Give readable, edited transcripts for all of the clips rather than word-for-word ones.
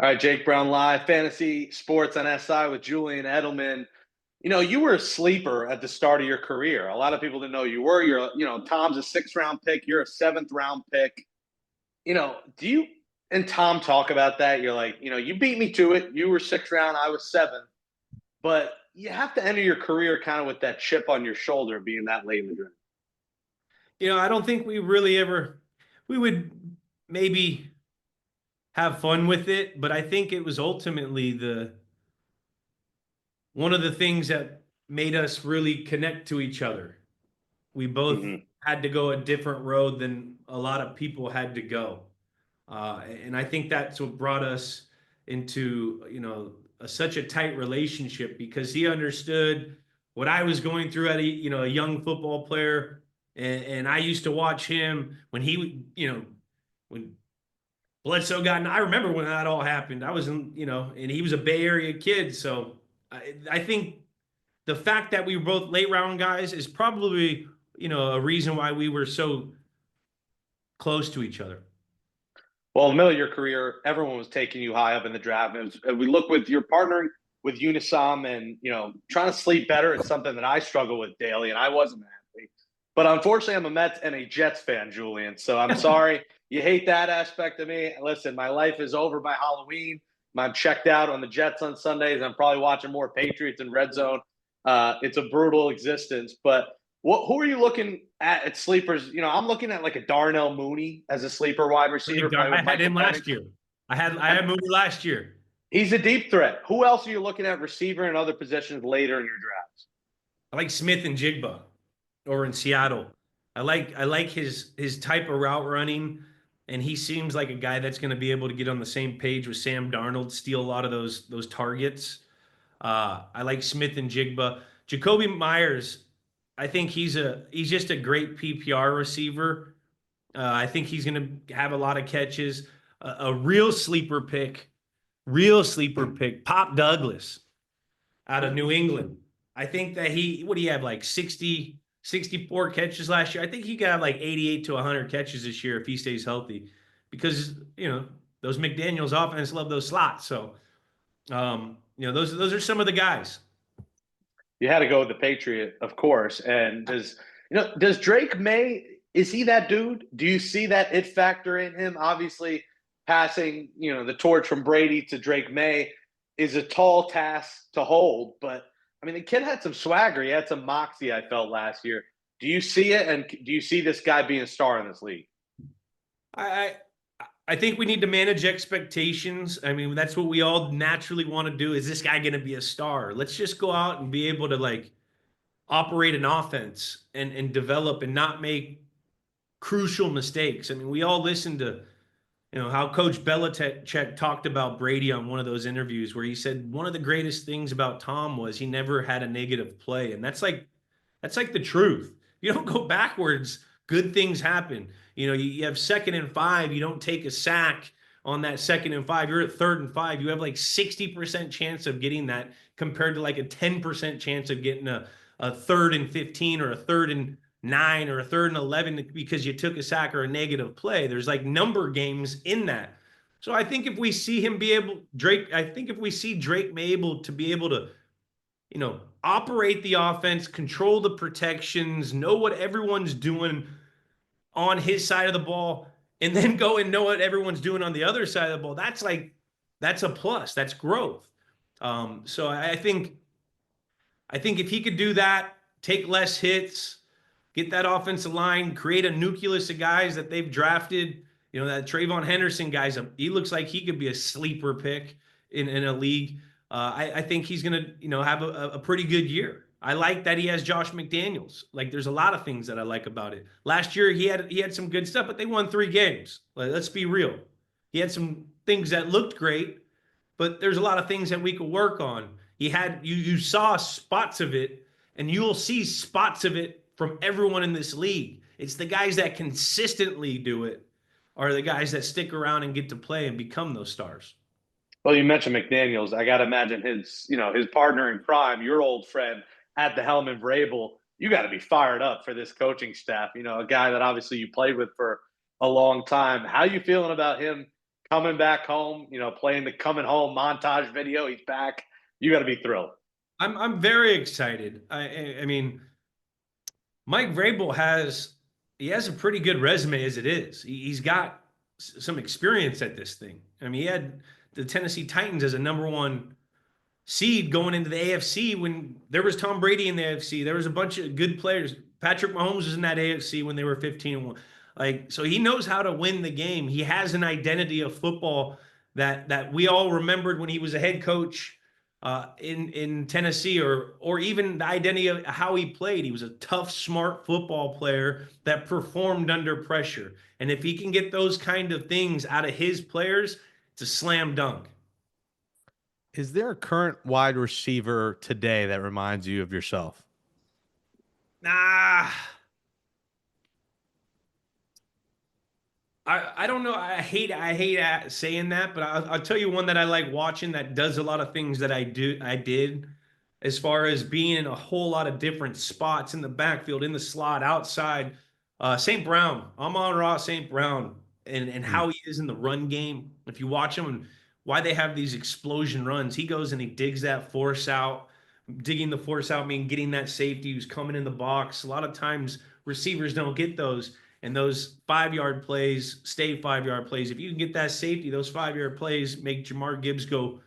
All right, Jake Brown Live, Fantasy Sports on SI with Julian Edelman. You were a sleeper at the start of your career. A lot of people didn't know you were. Tom's a 6th round pick. You're a 7th round pick. Do you and Tom talk about that? You're like, you beat me to it. You were 6th round, I was 7th. But you have to enter your career kind of with that chip on your shoulder being that late in the draft. I don't think we really ever, we would maybe have fun with it, but I think it was ultimately one of the things that made us really connect to each other. We both Mm-hmm. had to go a different road than a lot of people had to go. And I think that's what brought us into, such a tight relationship because he understood what I was going through at a young football player. And I used to watch him when when Bledsoe got, I remember when that all happened. I was and he was a Bay Area kid. So I think the fact that we were both late round guys is probably, a reason why we were so close to each other. Well, in the middle of your career, everyone was taking you high up in the draft. We look with your partnering with Unisom and, trying to sleep better. It's something that I struggle with daily, and I wasn't an athlete. But unfortunately, I'm a Mets and a Jets fan, Julian. So I'm sorry you hate that aspect of me. Listen, my life is over by Halloween. I'm checked out on the Jets on Sundays. I'm probably watching more Patriots and Red Zone. It's a brutal existence. But who are you looking at sleepers? I'm looking at like a Darnell Mooney as a sleeper wide receiver playing I with had Michael him Penix. last year. I had Mooney last year. He's a deep threat. Who else are you looking at receiver and other positions later in your drafts? I like Smith and Jigba over in Seattle. I like his type of route running, and he seems like a guy that's going to be able to get on the same page with Sam Darnold, steal a lot of those targets. I like Smith and Jigba. Jacoby Myers, I think he's just a great PPR receiver. I think he's going to have a lot of catches. A real sleeper pick, Pop Douglas out of New England. I think that what do you have, like 60, 64 catches last year? I think he got like 88 to 100 catches this year if he stays healthy because, those McDaniels offense love those slots. So, those are some of the guys. You had to go with the Patriot, of course. And does Drake May, is he that dude? Do you see that it factor in him? Obviously, passing, the torch from Brady to Drake May is a tall task to hold. But I mean, the kid had some swagger. He had some moxie, I felt last year. Do you see it? And do you see this guy being a star in this league? I I think we need to manage expectations. I mean, that's what we all naturally want to do. Is this guy going to be a star? Let's just go out and be able to like operate an offense and develop and not make crucial mistakes. I mean, we all listen to how Coach Belichick talked about Brady on one of those interviews where he said one of the greatest things about Tom was he never had a negative play, and that's like the truth. You don't go backwards, good things happen. You have 2nd and 5, you don't take a sack on that 2nd and 5. You're at 3rd and 5. You have like 60% chance of getting that compared to like a 10% chance of getting a 3rd and 15 or a 3rd and 9 or a 3rd and 11 because you took a sack or a negative play. There's like number games in that. So I think if we see Drake may able to be able to, operate the offense, control the protections, know what everyone's doing on his side of the ball, and then go and know what everyone's doing on the other side of the ball. That's a plus. That's growth. So I think if he could do that, take less hits, get that offensive line, create a nucleus of guys that they've drafted. That Trayvon Henderson guy's he looks like he could be a sleeper pick in a league. I think he's going to, have a pretty good year. I like that he has Josh McDaniels. Like, there's a lot of things that I like about it. Last year, he had some good stuff, but they won 3 games. Let's be real. He had some things that looked great, but there's a lot of things that we could work on. You saw spots of it, and you will see spots of it from everyone in this league. It's the guys that consistently do it are the guys that stick around and get to play and become those stars. Well, you mentioned McDaniels. I got to imagine his partner in crime, your old friend at the helm in Vrabel. You got to be fired up for this coaching staff. A guy that obviously you played with for a long time. How you feeling about him coming back home, playing the coming home montage video. He's back. You got to be thrilled. I'm very excited. I mean, Mike Vrabel has a pretty good resume as it is. He's got some experience at this thing. I mean, he had the Tennessee Titans as a number one seed going into the AFC when there was Tom Brady in the AFC. There was a bunch of good players. Patrick Mahomes was in that AFC when they were 15-1. Like, so he knows how to win the game. He has an identity of football that we all remembered when he was a head coach in Tennessee, or even the identity of how he played. He was a tough, smart football player that performed under pressure. And if he can get those kind of things out of his players, it's a slam dunk. Is there a current wide receiver today that reminds you of yourself? Nah, I don't know. I hate saying that, but I'll tell you one that I like watching that does a lot of things that I did as far as being in a whole lot of different spots in the backfield, in the slot, outside. St. Brown, Amon-Ra St. Brown, and how he is in the run game. If you watch him and why they have these explosion runs, he goes and he digs that force out. Digging the force out mean getting that safety who's coming in the box. A lot of times receivers don't get those. And those 5-yard plays stay 5-yard plays. If you can get that safety, those 5-yard plays make Jamar Gibbs go,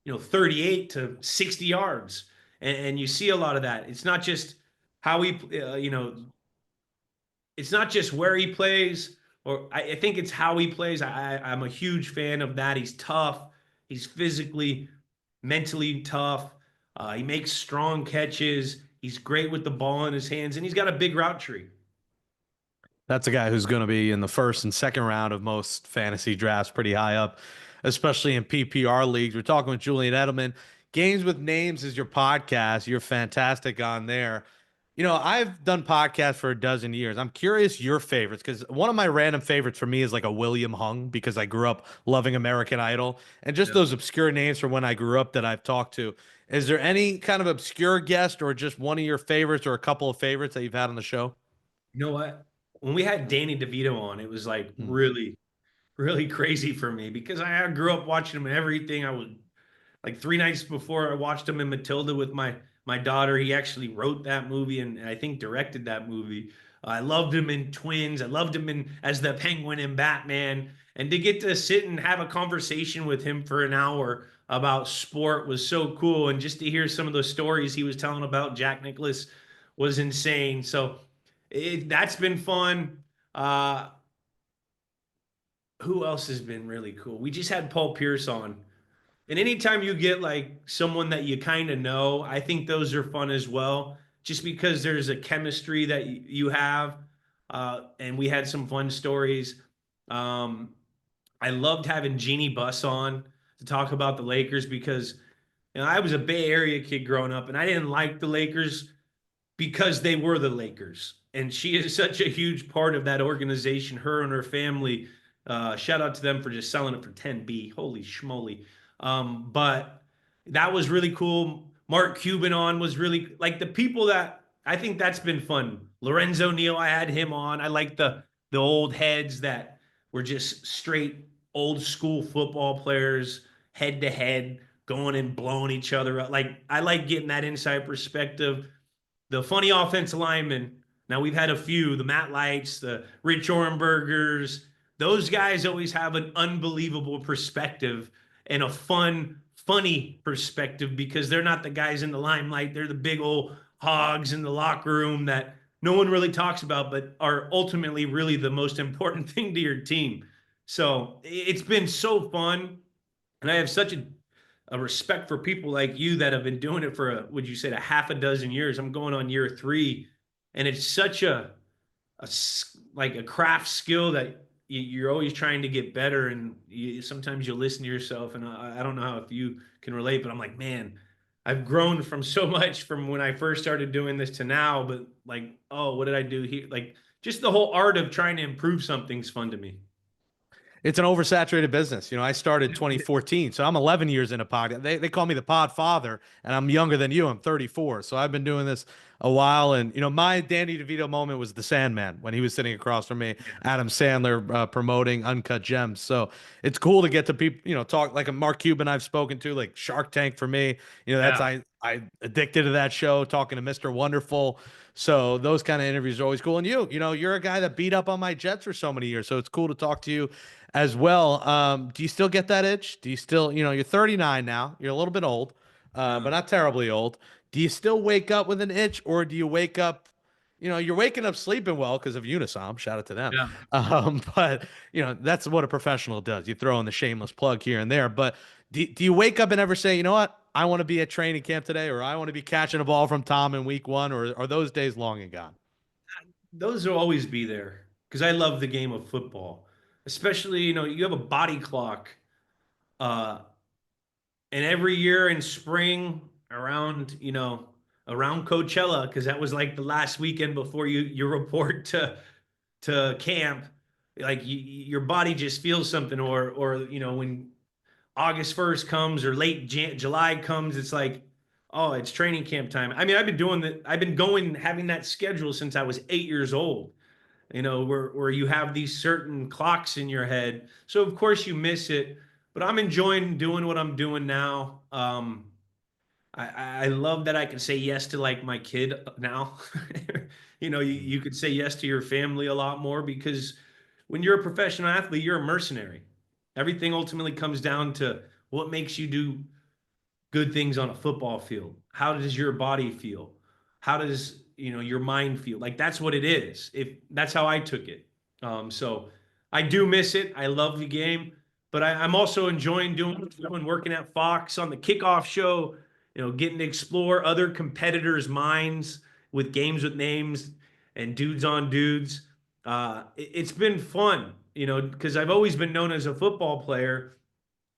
38 to 60 yards. And you see a lot of that. It's not just how he, it's not just where he plays, or I think it's how he plays. I'm a huge fan of that. He's tough. He's physically, mentally tough. He makes strong catches. He's great with the ball in his hands, and he's got a big route tree. That's a guy who's going to be in the first and second round of most fantasy drafts, pretty high up, especially in PPR leagues. We're talking with Julian Edelman. Games with Names is your podcast. You're fantastic on there. I've done podcasts for a dozen years. I'm curious your favorites, because one of my random favorites for me is like a William Hung, because I grew up loving American Idol, and just those obscure names from when I grew up that I've talked to. Is there any kind of obscure guest or just one of your favorites or a couple of favorites that you've had on the show? You know what? When we had Danny DeVito on, it was like really, really crazy for me because I grew up watching him and everything. I would like 3 nights before I watched him in Matilda with my daughter. He actually wrote that movie and I think directed that movie. I loved him in Twins. I loved him in as the Penguin in Batman. And to get to sit and have a conversation with him for an hour about sport was so cool. And just to hear some of those stories he was telling about Jack Nicklaus was insane. So that's been fun. Who else has been really cool? We just had Paul Pierce on. And anytime you get like someone that you kind of know, I think those are fun as well, just because there's a chemistry that you have. And we had some fun stories. I loved having Jeannie Buss on to talk about the Lakers because I was a Bay Area kid growing up and I didn't like the Lakers because they were the Lakers. And she is such a huge part of that organization, her and her family. Shout out to them for just selling it for 10B. Holy schmoly. But that was really cool. Mark Cuban on was really like the people that I think that's been fun. Lorenzo Neal, I had him on. I like the old heads that were just straight old school football players, head to head, going and blowing each other up. Like I like getting that inside perspective. The funny offensive linemen. Now we've had a few, the Matt Lights, the Rich Orenbergers. Those guys always have an unbelievable perspective and a funny perspective because they're not the guys in the limelight. They're the big old hogs in the locker room that no one really talks about, but are ultimately really the most important thing to your team. So it's been so fun. And I have such a respect for people like you that have been doing it for would you say a half a dozen years. I'm going on year 3. And it's such a like a craft skill that you're always trying to get better. And sometimes you listen to yourself. And I don't know how if you can relate, but I'm like, man, I've grown from so much from when I first started doing this to now. But like, oh, what did I do here? Like just the whole art of trying to improve something's fun to me. It's an oversaturated business. I started 2014, so I'm 11 years in a pod. They call me the pod father, and I'm younger than you. I'm 34, so I've been doing this a while. And my Danny DeVito moment was the Sandman when he was sitting across from me. Adam Sandler promoting Uncut Gems. So it's cool to get to people, talk like a Mark Cuban I've spoken to, like Shark Tank for me. That's Yeah. I addicted to that show, talking to Mr. Wonderful. So those kind of interviews are always cool. And you're a guy that beat up on my Jets for so many years, so it's cool to talk to you as well. Do you still get that itch? Do you still, you're 39 now, you're a little bit old, but not terribly old. Do you still wake up with an itch, or do you wake up, you're waking up sleeping well because of Unisom, shout out to them. Yeah. But that's what a professional does. You throw in the shameless plug here and there, but do you wake up and ever say, you know what? I want to be at training camp today, or I want to be catching a ball from Tom in week 1, or are those days long and gone? Those will always be there because I love the game of football, especially, you have a body clock. Uh, and every year in spring around Coachella, because that was like the last weekend before you report to camp, like your body just feels something, or when August 1st comes or late July comes, it's like, oh, it's training camp time. I mean, I've been going, having that schedule since I was 8 years old, where you have these certain clocks in your head. So of course you miss it, but I'm enjoying doing what I'm doing now. I love that I can say yes to like my kid now. You could say yes to your family a lot more because when you're a professional athlete, you're a mercenary. Everything ultimately comes down to what makes you do good things on a football field. How does your body feel? How does your mind feel? Like that's what it is. If that's how I took it. So I do miss it. I love the game, but I'm also enjoying doing working at Fox on the kickoff show. Getting to explore other competitors' minds with games with names and dudes on dudes. It's been fun, because I've always been known as a football player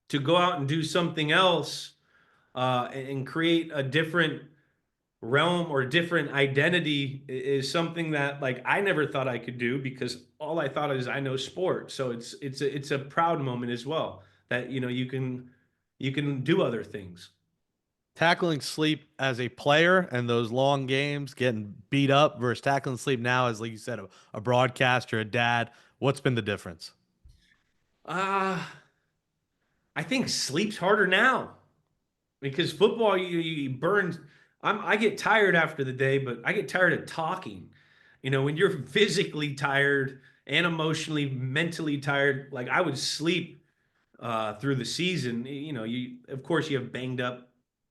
to go out and do something else and create a different realm or different identity is something that like I never thought I could do because all I thought is I know sport. So it's a proud moment as well that you can do other things. Tackling sleep as a player and those long games, getting beat up versus tackling sleep now as, like you said, a broadcaster, a dad. What's been the difference? Uh I think sleep's harder now because football you burn. I get tired after the day, but I get tired of talking. When you're physically tired and emotionally, mentally tired, like I would sleep through the season. You of course you have banged up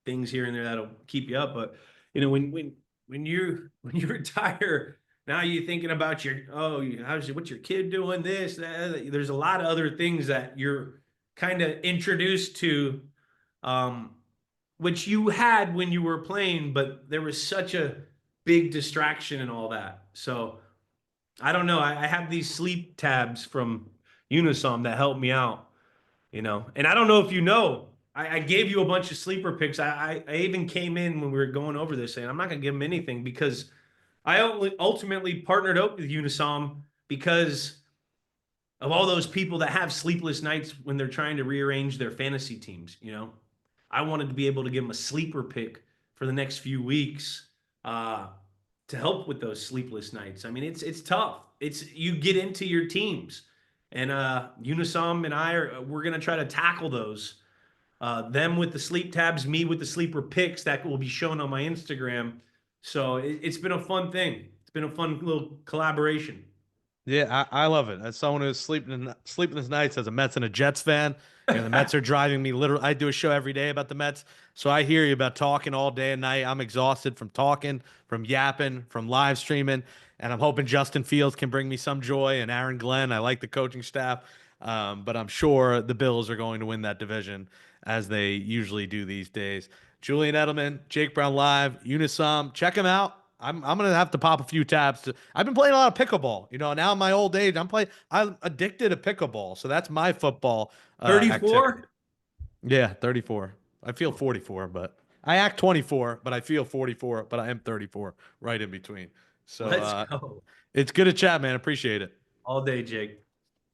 things here and there that'll keep you up, but when you retire, now you're thinking about what's your kid doing this, that. There's a lot of other things that you're kind of introduced to, um, which you had when you were playing, but there was such a big distraction and all that. So I don't know. I have these sleep tabs from Unisom that help me out, and I don't know if I gave you a bunch of sleeper picks. I even came in when we were going over this saying I'm not going to give them anything because I ultimately partnered up with Unisom because of all those people that have sleepless nights when they're trying to rearrange their fantasy teams. I wanted to be able to give them a sleeper pick for the next few weeks uh, to help with those sleepless nights. I mean, it's tough. It's you get into your teams, and Unisom and we're gonna try to tackle those. Them with the sleep tabs, me with the sleeper picks that will be shown on my Instagram. So it's been a fun thing. It's been a fun little collaboration. Yeah, I love it. As someone who's sleepless nights as a Mets and a Jets fan, the Mets are driving me literally. I do a show every day about the Mets, so I hear you about talking all day and night. I'm exhausted from talking, from yapping, from live streaming, and I'm hoping Justin Fields can bring me some joy and Aaron Glenn. I like the coaching staff, but I'm sure the Bills are going to win that division as they usually do these days. Julian Edelman, Jake Brown Live, Unisom, check him out. I'm gonna have to pop a few tabs. I've been playing a lot of pickleball. Now in my old age, I'm addicted to pickleball. So that's my football activity. 34? Yeah, 34. I feel 44, but I act 24, but I feel 44, but I am 34, right in between. So Let's go. it's good to chat, man. Appreciate it. All day, Jake.